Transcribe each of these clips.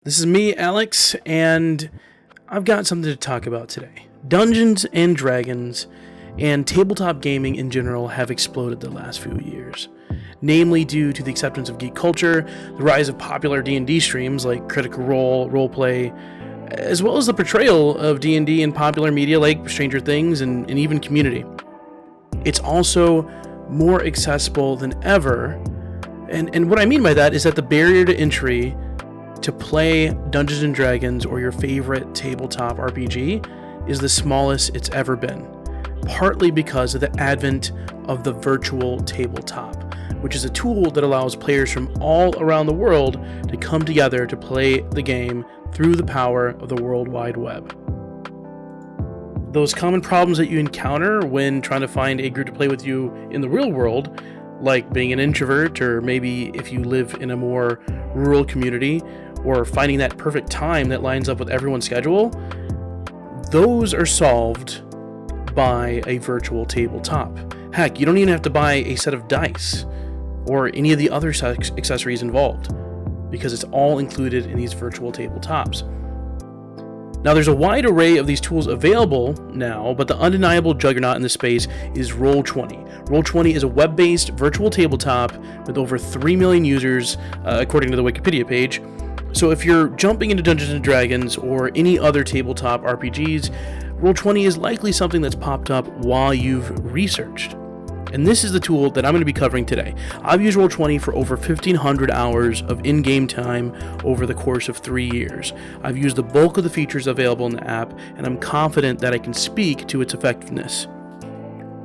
This is me, Alex, and I've got something to talk about today. Dungeons and Dragons and tabletop gaming in general have exploded the last few years, namely due to the acceptance of geek culture, the rise of popular D&D streams like Critical Role, Roleplay, as well as the portrayal of D&D in popular media like Stranger Things and even Community. It's also more accessible than ever, and what I mean by that is that the barrier to entry to play Dungeons and Dragons or your favorite tabletop RPG is the smallest it's ever been, partly because of the advent of the virtual tabletop, which is a tool that allows players from all around the world to come together to play the game through the power of the World Wide Web. Those common problems that you encounter when trying to find a group to play with you in the real world, like being an introvert, or maybe if you live in a more rural community, or finding that perfect time that lines up with everyone's schedule, those are solved by a virtual tabletop. Heck, you don't even have to buy a set of dice or any of the other accessories involved, because it's all included in these virtual tabletops. Now, there's a wide array of these tools available now, but the undeniable juggernaut in this space is Roll20. Roll20 is a web-based virtual tabletop with over 3 million users, according to the Wikipedia page. So if you're jumping into Dungeons & Dragons or any other tabletop RPGs, Roll20 is likely something that's popped up while you've researched. And this is the tool that I'm going to be covering today. I've used Roll20 for over 1,500 hours of in-game time over the course of 3 years. I've used the bulk of the features available in the app, and I'm confident that I can speak to its effectiveness.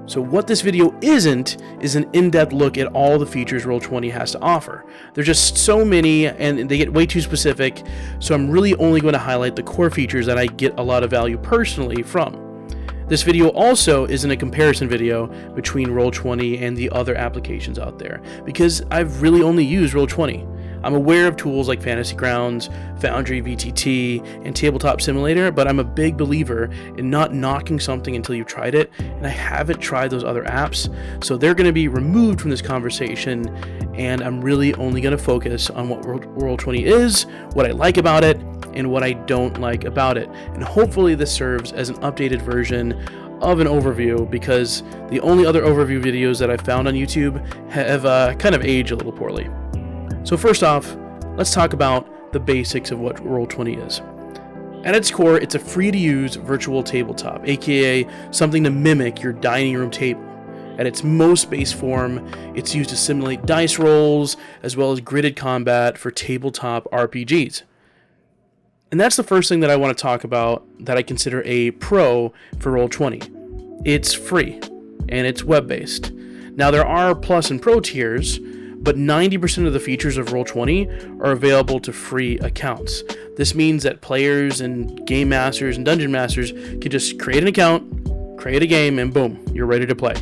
So what this video isn't is an in-depth look at all the features Roll20 has to offer. There's just so many, and they get way too specific, so I'm really only going to highlight the core features that I get a lot of value personally from. This video also isn't a comparison video between Roll20 and the other applications out there, because I've really only used Roll20. I'm aware of tools like Fantasy Grounds, Foundry VTT, and Tabletop Simulator, but I'm a big believer in not knocking something until you've tried it, and I haven't tried those other apps, so they're going to be removed from this conversation, and I'm really only going to focus on what Roll20 is, what I like about it, and what I don't like about it. And hopefully this serves as an updated version of an overview, because the only other overview videos that I've found on YouTube have kind of aged a little poorly. So first off, let's talk about the basics of what Roll20 is. At its core, it's a free-to-use virtual tabletop, aka something to mimic your dining room table. At its most base form, it's used to simulate dice rolls, as well as gridded combat for tabletop RPGs. And that's the first thing that I want to talk about that I consider a pro for Roll20. It's free, and it's web-based. Now, there are Plus and Pro tiers, but 90% of the features of Roll20 are available to free accounts. This means that players and game masters and dungeon masters can just create an account, create a game, and boom, you're ready to play.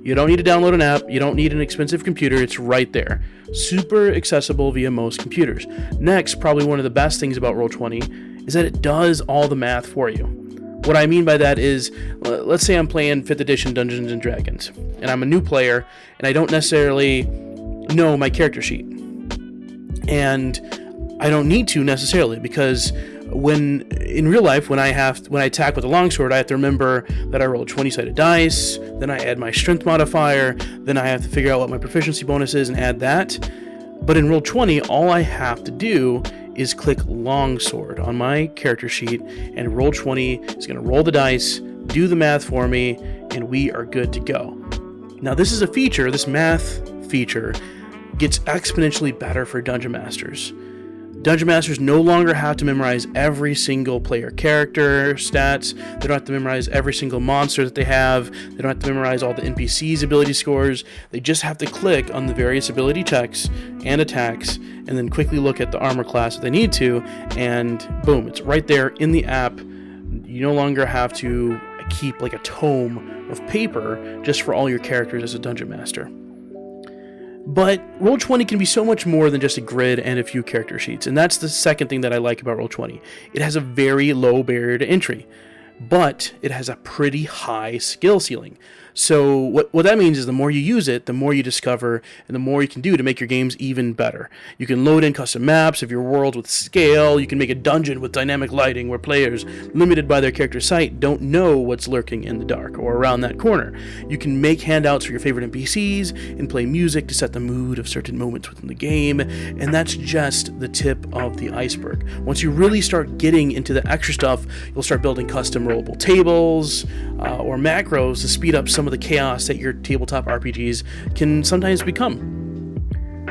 You don't need to download an app, you don't need an expensive computer, it's right there. Super accessible via most computers. Next, probably one of the best things about Roll20 is that it does all the math for you. What I mean by that is, let's say I'm playing 5th edition Dungeons and Dragons, and I'm a new player, and I don't necessarily know my character sheet. And I don't need to necessarily, because in real life, when I attack with a longsword, I have to remember that I roll a 20-sided dice, then I add my strength modifier, then I have to figure out what my proficiency bonus is and add that. But in Roll20, all I have to do is click longsword on my character sheet, and Roll20 is going to roll the dice, do the math for me, and we are good to go. Now, this is a feature, this math feature gets exponentially better for Dungeon Masters. Dungeon Masters no longer have to memorize every single player character stats. They don't have to memorize every single monster that they have. They don't have to memorize all the NPCs' ability scores. They just have to click on the various ability checks and attacks, and then quickly look at the armor class if they need to, and boom, it's right there in the app. You no longer have to keep like a tome of paper just for all your characters as a Dungeon Master. But Roll20 can be so much more than just a grid and a few character sheets, and that's the second thing that I like about Roll20. It has a very low barrier to entry, but it has a pretty high skill ceiling. So what that means is the more you use it, the more you discover, and the more you can do to make your games even better. You can load in custom maps of your world with scale. You can make a dungeon with dynamic lighting where players, limited by their character's sight, don't know what's lurking in the dark or around that corner. You can make handouts for your favorite NPCs and play music to set the mood of certain moments within the game, and that's just the tip of the iceberg. Once you really start getting into the extra stuff, you'll start building custom rollable tables or macros to speed up some of the chaos that your tabletop RPGs can sometimes become.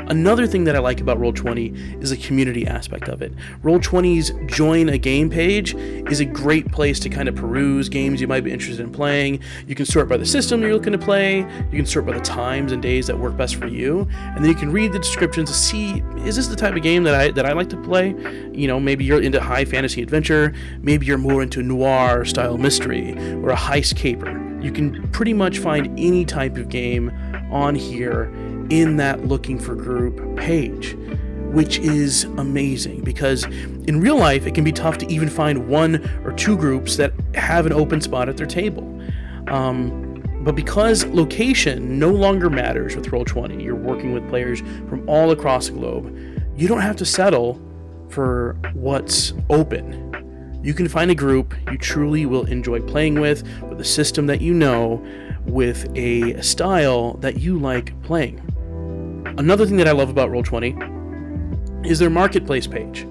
Another thing that I like about Roll20 is the community aspect of it. Roll20's Join a Game page is a great place to kind of peruse games you might be interested in playing. You can sort by the system you're looking to play, you can sort by the times and days that work best for you, and then you can read the descriptions to see, is this the type of game that I like to play? You know, maybe you're into high fantasy adventure, maybe you're more into noir style mystery, or a heist caper. You can pretty much find any type of game on here in that looking for group page, which is amazing because in real life it can be tough to even find one or two groups that have an open spot at their table. But because location no longer matters with Roll20, you're working with players from all across the globe, you don't have to settle for what's open. You can find a group you truly will enjoy playing with a system that you know, with a style that you like playing. Another thing that I love about Roll20 is their marketplace page.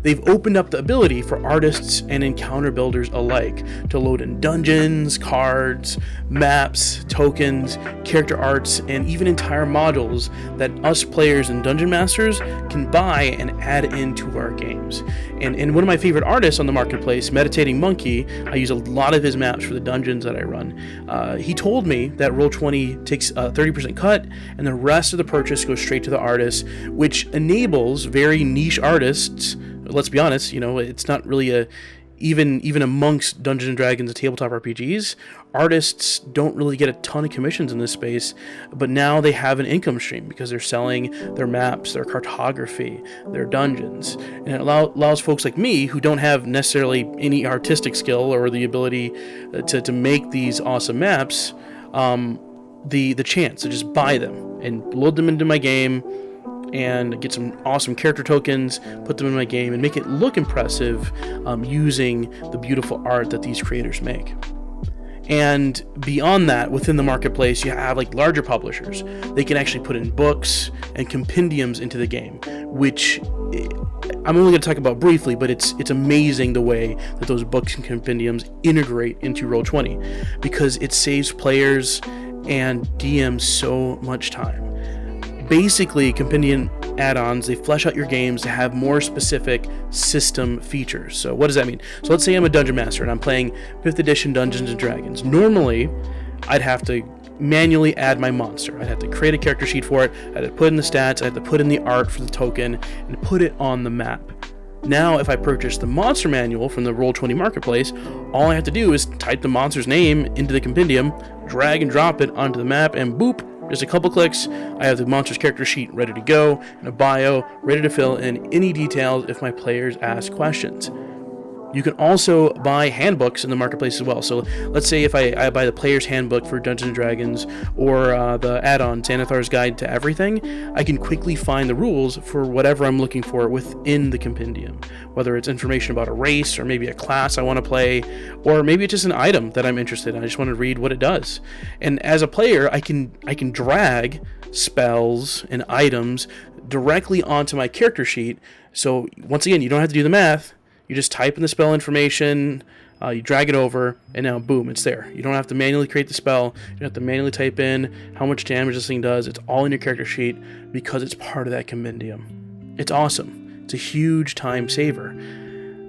They've opened up the ability for artists and encounter builders alike to load in dungeons, cards, maps, tokens, character arts, and even entire modules that us players and dungeon masters can buy and add into our games. And one of my favorite artists on the marketplace, Meditating Monkey, I use a lot of his maps for the dungeons that I run. He told me that Roll20 takes a 30% cut and the rest of the purchase goes straight to the artist, which enables very niche artists. Let's be honest, you know, it's not really even amongst Dungeons and Dragons and tabletop RPGs, artists don't really get a ton of commissions in this space, but now they have an income stream because they're selling their maps, their cartography, their dungeons, and it allows folks like me who don't have necessarily any artistic skill or the ability to make these awesome maps, the chance to just buy them and load them into my game and get some awesome character tokens, put them in my game, and make it look impressive using the beautiful art that these creators make. And beyond that, within the marketplace, you have like larger publishers. They can actually put in books and compendiums into the game, which I'm only going to talk about briefly, but it's amazing the way that those books and compendiums integrate into Roll20 because it saves players and DMs so much time. Basically, compendium add-ons, they flesh out your games to have more specific system features. So what does that mean? So let's say I'm a dungeon master and I'm playing 5th edition Dungeons & Dragons. Normally, I'd have to manually add my monster. I'd have to create a character sheet for it, I'd have to put in the stats, I'd have to put in the art for the token, and put it on the map. Now, if I purchase the monster manual from the Roll20 marketplace, all I have to do is type the monster's name into the compendium, drag and drop it onto the map, and boop, just a couple clicks, I have the monster's character sheet ready to go, and a bio ready to fill in any details if my players ask questions. You can also buy handbooks in the marketplace as well. So let's say if I buy the player's handbook for Dungeons & Dragons or the add-on Xanathar's Guide to Everything, I can quickly find the rules for whatever I'm looking for within the compendium. Whether it's information about a race or maybe a class I want to play, or maybe it's just an item that I'm interested in. I just want to read what it does. And as a player, I can drag spells and items directly onto my character sheet. So once again, you don't have to do the math. You just type in the spell information, you drag it over, and now boom, it's there. You don't have to manually create the spell. You don't have to manually type in how much damage this thing does. It's all in your character sheet because it's part of that compendium. It's awesome. It's a huge time saver.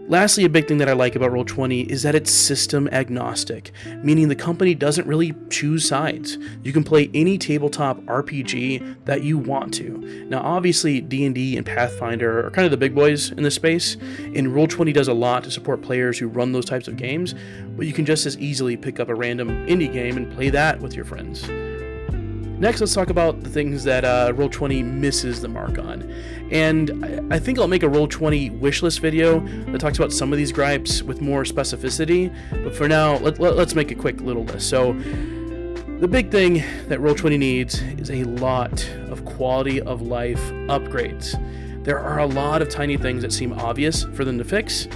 Lastly, a big thing that I like about Roll20 is that it's system agnostic, meaning the company doesn't really choose sides. You can play any tabletop RPG that you want to. Now, obviously, D&D and Pathfinder are kind of the big boys in this space, and Roll20 does a lot to support players who run those types of games, but you can just as easily pick up a random indie game and play that with your friends. Next, let's talk about the things that Roll20 misses the mark on. And I think I'll make a Roll20 wishlist video that talks about some of these gripes with more specificity. But for now, let's make a quick little list. So The big thing that Roll20 needs is a lot of quality of life upgrades. There are a lot of tiny things that seem obvious for them to fix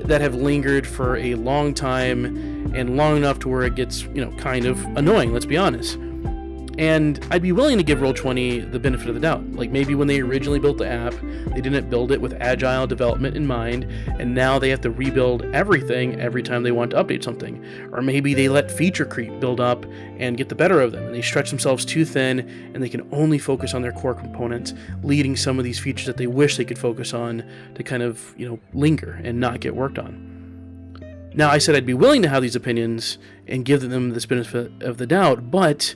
that have lingered for a long time, and long enough to where it gets, kind of annoying, let's be honest. And I'd be willing to give Roll20 the benefit of the doubt. Like, maybe when they originally built the app, they didn't build it with agile development in mind, and now they have to rebuild everything every time they want to update something. Or maybe they let feature creep build up and get the better of them, and they stretch themselves too thin, and they can only focus on their core components, leading some of these features that they wish they could focus on to kind of, linger and not get worked on. Now, I said I'd be willing to have these opinions and give them this benefit of the doubt, but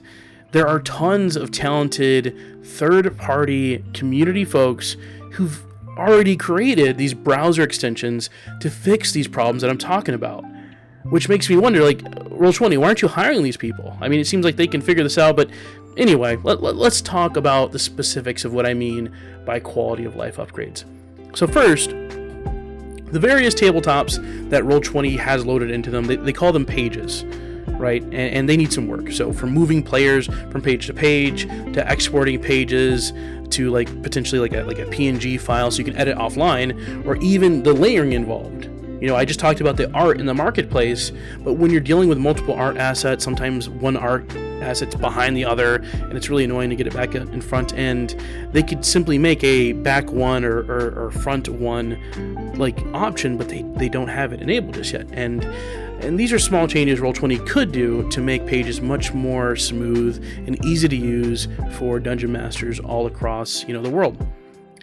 there are tons of talented third-party community folks who've already created these browser extensions to fix these problems that I'm talking about. Which makes me wonder, Roll20, why aren't you hiring these people? I mean, it seems like they can figure this out, but anyway, let's talk about the specifics of what I mean by quality of life upgrades. So first, the various tabletops that Roll20 has loaded into them, they call them pages. Right, and they need some work. So from moving players from page to exporting pages to potentially like a PNG file so you can edit offline, or even the layering involved. I just talked about the art in the marketplace, but when you're dealing with multiple art assets, sometimes one art asset's behind the other, and it's really annoying to get it back in front. And they could simply make a back one or front one option, but they don't have it enabled just yet. And these are small changes Roll20 could do to make pages much more smooth and easy to use for dungeon masters all across, the world.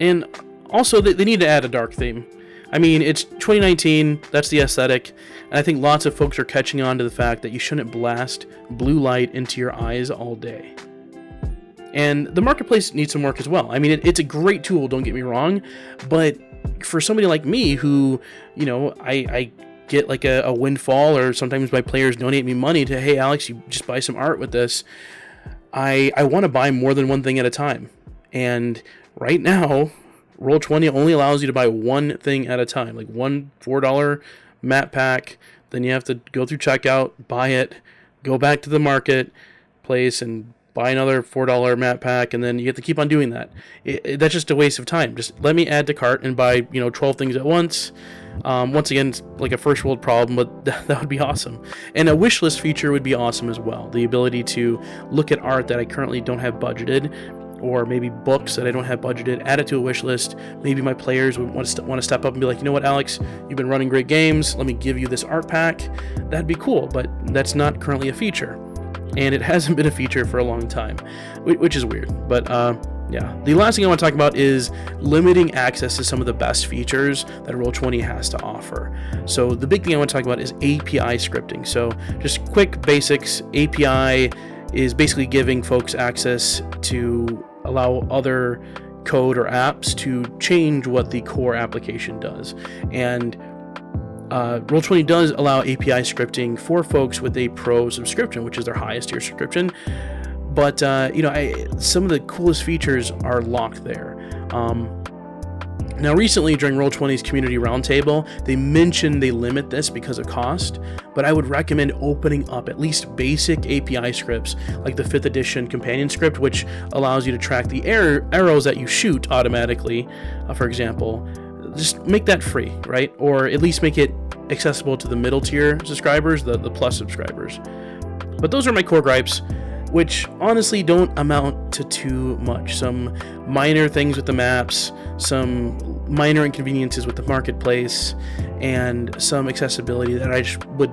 And also, they need to add a dark theme. I mean, it's 2019, that's the aesthetic, and I think lots of folks are catching on to the fact that you shouldn't blast blue light into your eyes all day. And the marketplace needs some work as well. I mean, it's a great tool, don't get me wrong, but for somebody like me who, I get a windfall, or sometimes my players donate me money to, hey Alex, you just buy some art with this. I want to buy more than one thing at a time. And right now, Roll20 only allows you to buy one thing at a time, like one $4 map pack. Then you have to go through checkout, buy it, go back to the marketplace and buy another $4 map pack, and then you have to keep on doing that. That's just a waste of time. Just let me add to cart and buy 12 things at once. Once again, it's like a first world problem, but that would be awesome. And a wish list feature would be awesome as well. The ability to look at art that I currently don't have budgeted, or maybe books that I don't have budgeted, add it to a wish list. Maybe my players would want to step up and be like, you know what, Alex, you've been running great games. Let me give you this art pack. That'd be cool, but that's not currently a feature. And it hasn't been a feature for a long time, which is weird. But yeah, the last thing I want to talk about is limiting access to some of the best features that Roll20 has to offer. So the big thing I want to talk about is API scripting. So just quick basics. API is basically giving folks access to allow other code or apps to change what the core application does. And Roll20 does allow API scripting for folks with a Pro subscription, which is their highest tier subscription. But some of the coolest features are locked there. Now, recently during Roll20's community roundtable, they mentioned they limit this because of cost, but I would recommend opening up at least basic API scripts, like the 5th edition companion script, which allows you to track the arrows that you shoot automatically, for example. Just make that free, right? Or at least make it accessible to the middle tier subscribers, the plus subscribers. But those are my core gripes, which honestly don't amount to too much. Some minor things with the maps, some minor inconveniences with the marketplace, and some accessibility that I just would,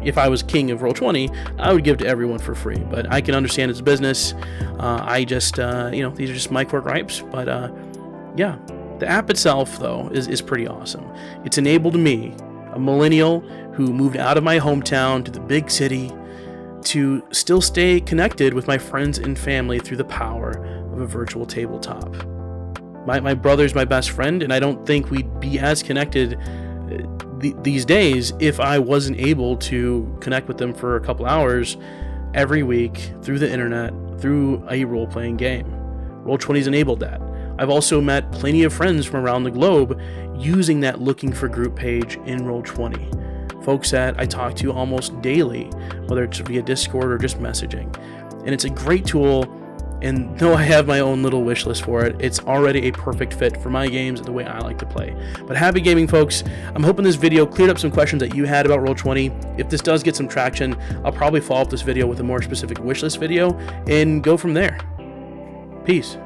if I was king of Roll20, I would give to everyone for free. But I can understand it's business. These are just my core gripes. But yeah, the app itself, though, is pretty awesome. It's enabled me, a millennial who moved out of my hometown to the big city, to still stay connected with my friends and family through the power of a virtual tabletop. My brother's my best friend, and I don't think we'd be as connected these days if I wasn't able to connect with them for a couple hours every week through the internet, through a role-playing game. Roll20's enabled that. I've also met plenty of friends from around the globe using that looking for group page in Roll20. folks that I talk to almost daily, whether it's via Discord or just messaging. And it's a great tool, and though I have my own little wish list for it, it's already a perfect fit for my games and the way I like to play. But happy gaming, folks. I'm hoping this video cleared up some questions that you had about Roll20. If this does get some traction, I'll probably follow up this video with a more specific wish list video and go from there. Peace.